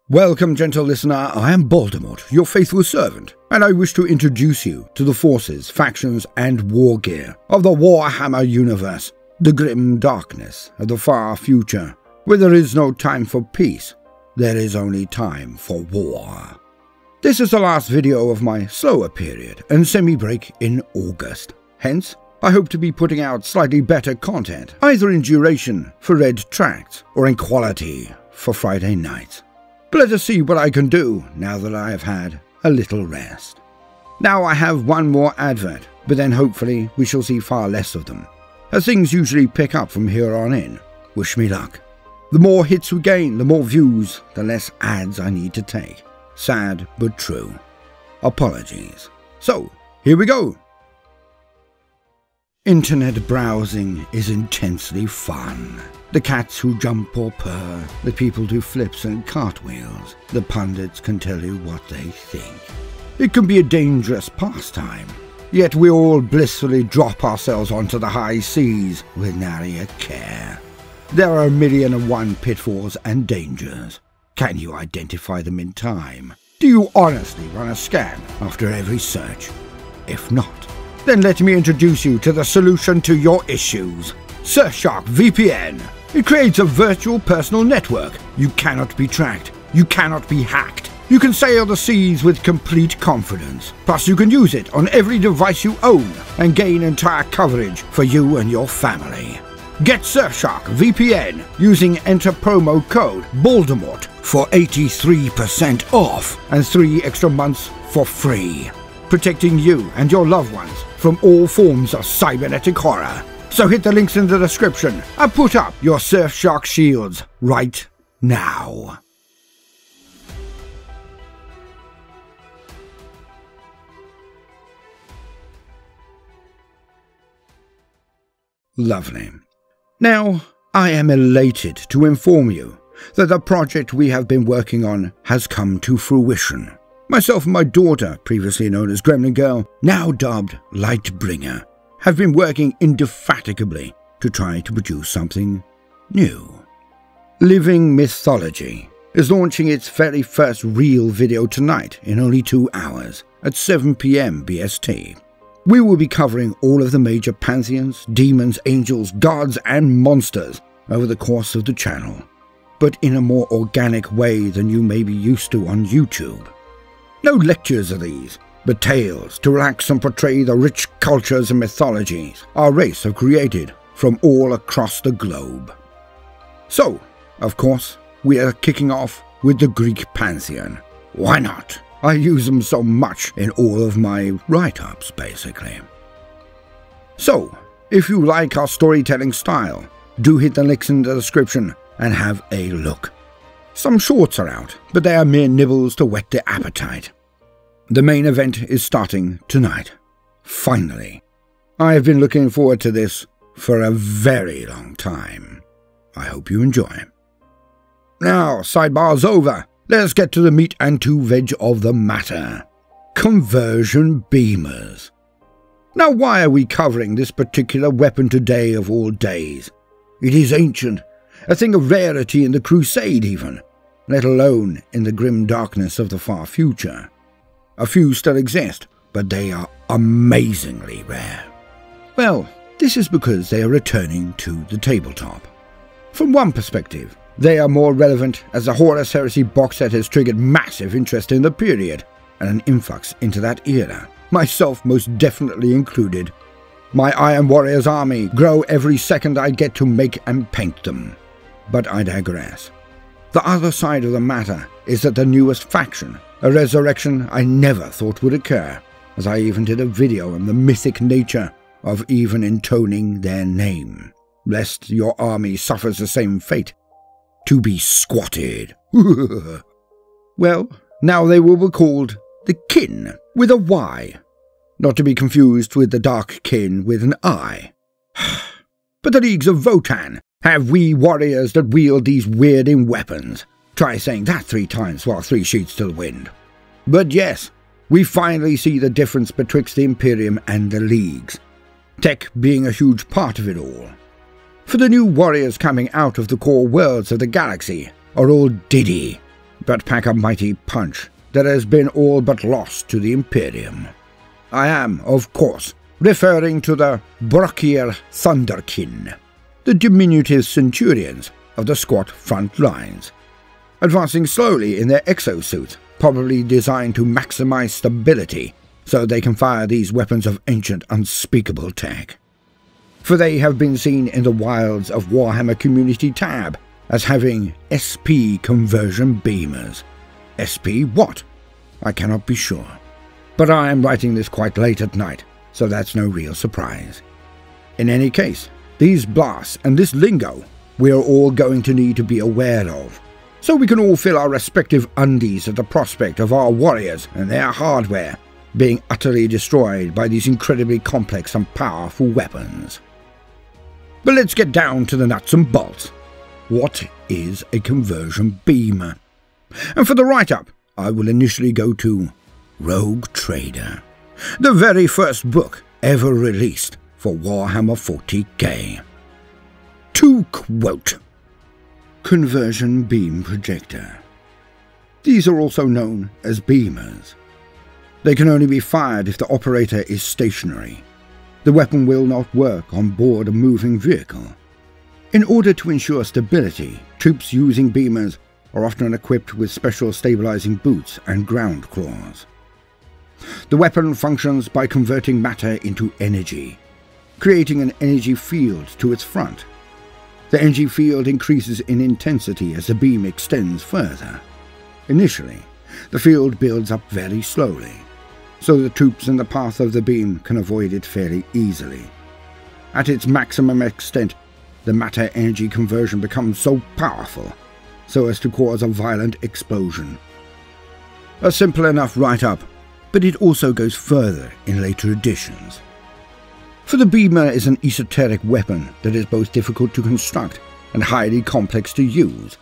Welcome, gentle listener, I am Baldermort, your faithful servant, and I wish to introduce you to the forces, factions, and war gear of the Warhammer universe, the grim darkness of the far future, where there is no time for peace, there is only time for war. This is the last video of my slower period and semi-break in August. Hence, I hope to be putting out slightly better content, either in duration for red tracts or in quality for Friday nights. But let us see what I can do now that I have had a little rest. Now I have one more advert, but then hopefully we shall see far less of them, as things usually pick up from here on in. Wish me luck. The more hits we gain, the more views, the less ads I need to take. Sad but true. Apologies. So, here we go. Internet browsing is intensely fun. The cats who jump or purr, the people do flips and cartwheels, the pundits can tell you what they think. It can be a dangerous pastime, yet we all blissfully drop ourselves onto the high seas with nary a care. There are 1,000,001 pitfalls and dangers. Can you identify them in time? Do you honestly run a scan after every search? If not, then let me introduce you to the solution to your issues. Surfshark VPN. It creates a virtual personal network. You cannot be tracked. You cannot be hacked. You can sail the seas with complete confidence. Plus you can use it on every device you own and gain entire coverage for you and your family. Get Surfshark VPN using enter promo code Baldermort for 83% off and 3 extra months for free, protecting you and your loved ones from all forms of cybernetic horror. So hit the links in the description and put up your Surfshark shields right now. Lovely. Now, I am elated to inform you that the project we have been working on has come to fruition. Myself and my daughter, previously known as Gremlin Girl, now dubbed Lightbringer, have been working indefatigably to try to produce something new. Living Mythology is launching its very first real video tonight in only 2 hours at 7 PM BST. We will be covering all of the major pantheons, demons, angels, gods, and monsters over the course of the channel, but in a more organic way than you may be used to on YouTube. No lectures are these, but tales to relax and portray the rich cultures and mythologies our race have created from all across the globe. So, of course, we are kicking off with the Greek Pantheon. Why not? I use them so much in all of my write-ups, basically. So, if you like our storytelling style, do hit the links in the description and have a look. Some shorts are out, but they are mere nibbles to whet the appetite. The main event is starting tonight. Finally. I have been looking forward to this for a very long time. I hope you enjoy. Now, sidebar's over. Let's get to the meat and to veg of the matter. Conversion beamers. Now, why are we covering this particular weapon today of all days? It is ancient, a thing of rarity in the Crusade even, let alone in the grim darkness of the far future. A few still exist, but they are amazingly rare. Well, this is because they are returning to the tabletop. From one perspective, they are more relevant as the Horus Heresy box set has triggered massive interest in the period and an influx into that era, myself most definitely included. My Iron Warriors army grow every second I get to make and paint them. But I digress. The other side of the matter is that the newest faction, a resurrection I never thought would occur, as I even did a video on the mythic nature of even intoning their name, lest your army suffers the same fate, to be squatted. Well, now they will be called the Kin, with a Y, not to be confused with the Dark Kin with an I. But the Leagues of Votann have wee warriors that wield these weirding weapons. Try saying that 3 times while 3 sheets to the wind. But yes, we finally see the difference betwixt the Imperium and the Leagues, tech being a huge part of it all. For the new warriors coming out of the core worlds of the galaxy are all Diddy, but pack a mighty punch that has been all but lost to the Imperium. I am, of course, referring to the Brachial Thunderkin, the diminutive centurions of the squat front lines, advancing slowly in their exosuits, probably designed to maximize stability so they can fire these weapons of ancient unspeakable tech. For they have been seen in the wilds of Warhammer Community Tab as having SP conversion beamers. SP what? I cannot be sure. But I am writing this quite late at night, so that's no real surprise. In any case, these blasts and this lingo we are all going to need to be aware of, so we can all fill our respective undies at the prospect of our warriors and their hardware being utterly destroyed by these incredibly complex and powerful weapons. But let's get down to the nuts and bolts. What is a conversion beamer? And for the write-up, I will initially go to Rogue Trader, the very first book ever released for Warhammer 40k. To quote, Conversion Beam Projector. These are also known as beamers. They can only be fired if the operator is stationary. The weapon will not work on board a moving vehicle. In order to ensure stability, troops using beamers are often equipped with special stabilizing boots and ground claws. The weapon functions by converting matter into energy, creating an energy field to its front. The energy field increases in intensity as the beam extends further. Initially, the field builds up very slowly, so the troops in the path of the beam can avoid it fairly easily. At its maximum extent, the matter-energy conversion becomes so powerful so as to cause a violent explosion. A simple enough write-up, but it also goes further in later editions. For the beamer is an esoteric weapon that is both difficult to construct and highly complex to use,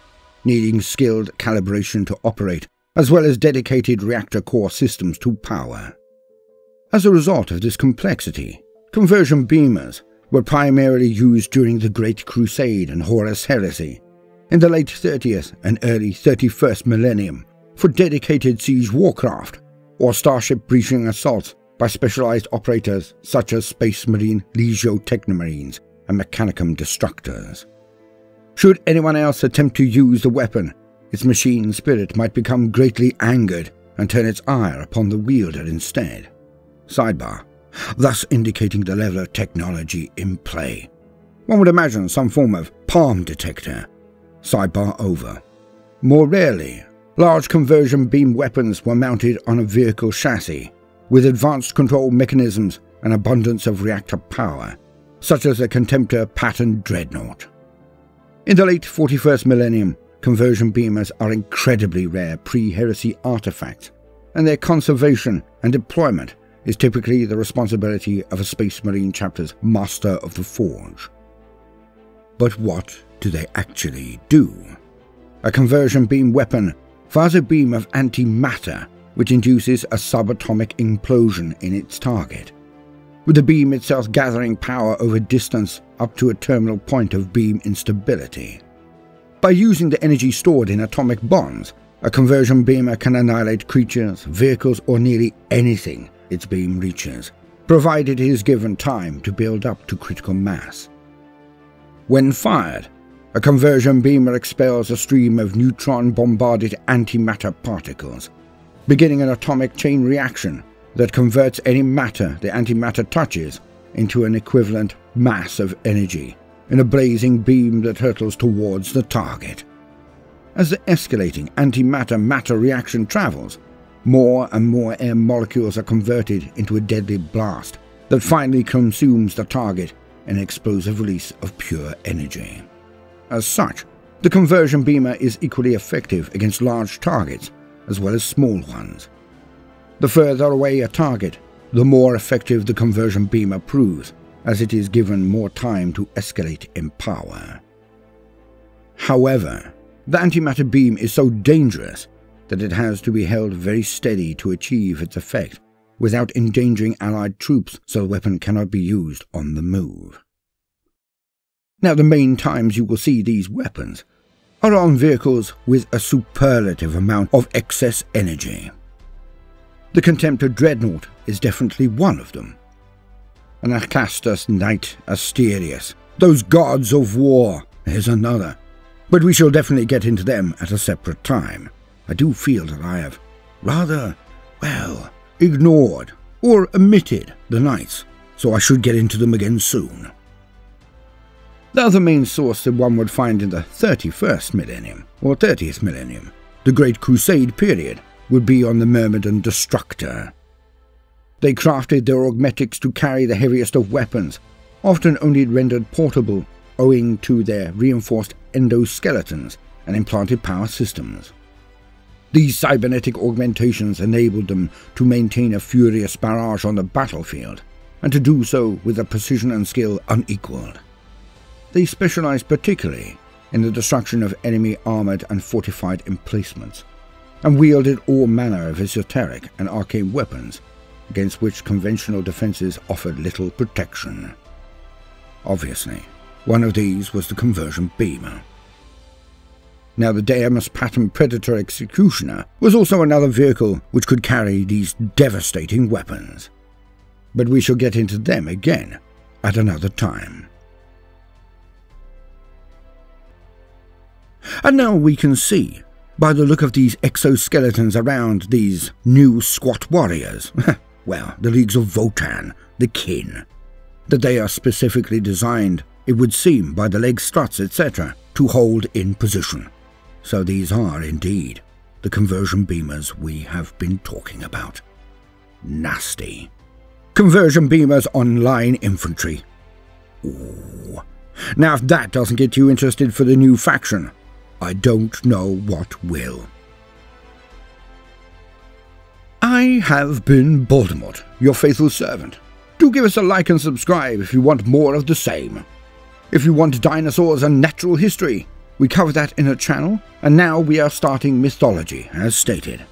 needing skilled calibration to operate, as well as dedicated reactor core systems to power. As a result of this complexity, conversion beamers were primarily used during the Great Crusade and Horus Heresy, in the late 30th and early 31st millennium, for dedicated siege warcraft, or starship breaching assaults by specialized operators such as Space Marine Legio Technomarines and Mechanicum Destructors. Should anyone else attempt to use the weapon, its machine spirit might become greatly angered and turn its ire upon the wielder instead. Sidebar, thus indicating the level of technology in play. One would imagine some form of palm detector. Sidebar over. More rarely, large conversion beam weapons were mounted on a vehicle chassis, with advanced control mechanisms and abundance of reactor power, such as the Contemptor Pattern Dreadnought. In the late 41st millennium, conversion beamers are incredibly rare pre-heresy artifacts, and their conservation and deployment is typically the responsibility of a Space Marine chapter's Master of the Forge. But what do they actually do? A conversion beam weapon fires a beam of antimatter which induces a subatomic implosion in its target, with the beam itself gathering power over distance up to a terminal point of beam instability. By using the energy stored in atomic bonds, a conversion beamer can annihilate creatures, vehicles, or nearly anything its beam reaches, provided it is given time to build up to critical mass. When fired, a conversion beamer expels a stream of neutron-bombarded antimatter particles, beginning an atomic chain reaction that converts any matter the antimatter touches into an equivalent mass of energy in a blazing beam that hurtles towards the target. As the escalating antimatter-matter reaction travels, more and more air molecules are converted into a deadly blast that finally consumes the target in an explosive release of pure energy. As such, the conversion beamer is equally effective against large targets as well as small ones. The further away a target, the more effective the conversion beamer proves, as it is given more time to escalate in power. However, the antimatter beam is so dangerous that it has to be held very steady to achieve its effect, without endangering allied troops, so the weapon cannot be used on the move. Now, the main times you will see these weapons are on vehicles with a superlative amount of excess energy. The Contemptor Dreadnought is definitely one of them. An Acastus Knight Asterius, those gods of war, is another. But we shall definitely get into them at a separate time. I do feel that I have rather, well, ignored or omitted the knights, so I should get into them again soon. The other main source that one would find in the 31st millennium, or 30th millennium, the Great Crusade period, would be on the Mermaid and Destructor. They crafted their augmetics to carry the heaviest of weapons, often only rendered portable owing to their reinforced endoskeletons and implanted power systems. These cybernetic augmentations enabled them to maintain a furious barrage on the battlefield, and to do so with a precision and skill unequaled. They specialized particularly in the destruction of enemy armored and fortified emplacements, and wielded all manner of esoteric and arcane weapons against which conventional defenses offered little protection. Obviously, one of these was the conversion beamer. Now, the Daemus Pattern Predator Executioner was also another vehicle which could carry these devastating weapons. But we shall get into them again at another time. And now we can see, by the look of these exoskeletons around these new squat warriors, well, the Leagues of Votann, the kin, that they are specifically designed, it would seem, by the leg struts, etc., to hold in position. So these are, indeed, the conversion beamers we have been talking about. Nasty. Conversion beamers on line infantry. Ooh. Now if that doesn't get you interested for the new faction, I don't know what will. I have been Baldermort, your faithful servant. Do give us a like and subscribe if you want more of the same. If you want dinosaurs and natural history, we cover that in a channel, and now we are starting Mythology, as stated.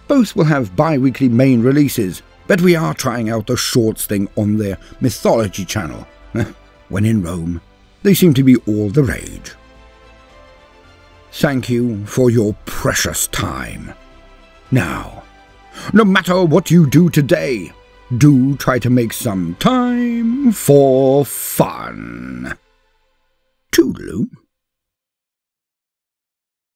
Both will have bi-weekly main releases, but we are trying out the shorts thing on their Mythology channel. When in Rome, they seem to be all the rage. Thank you for your precious time. Now, no matter what you do today, do try to make some time for fun. Toodaloo.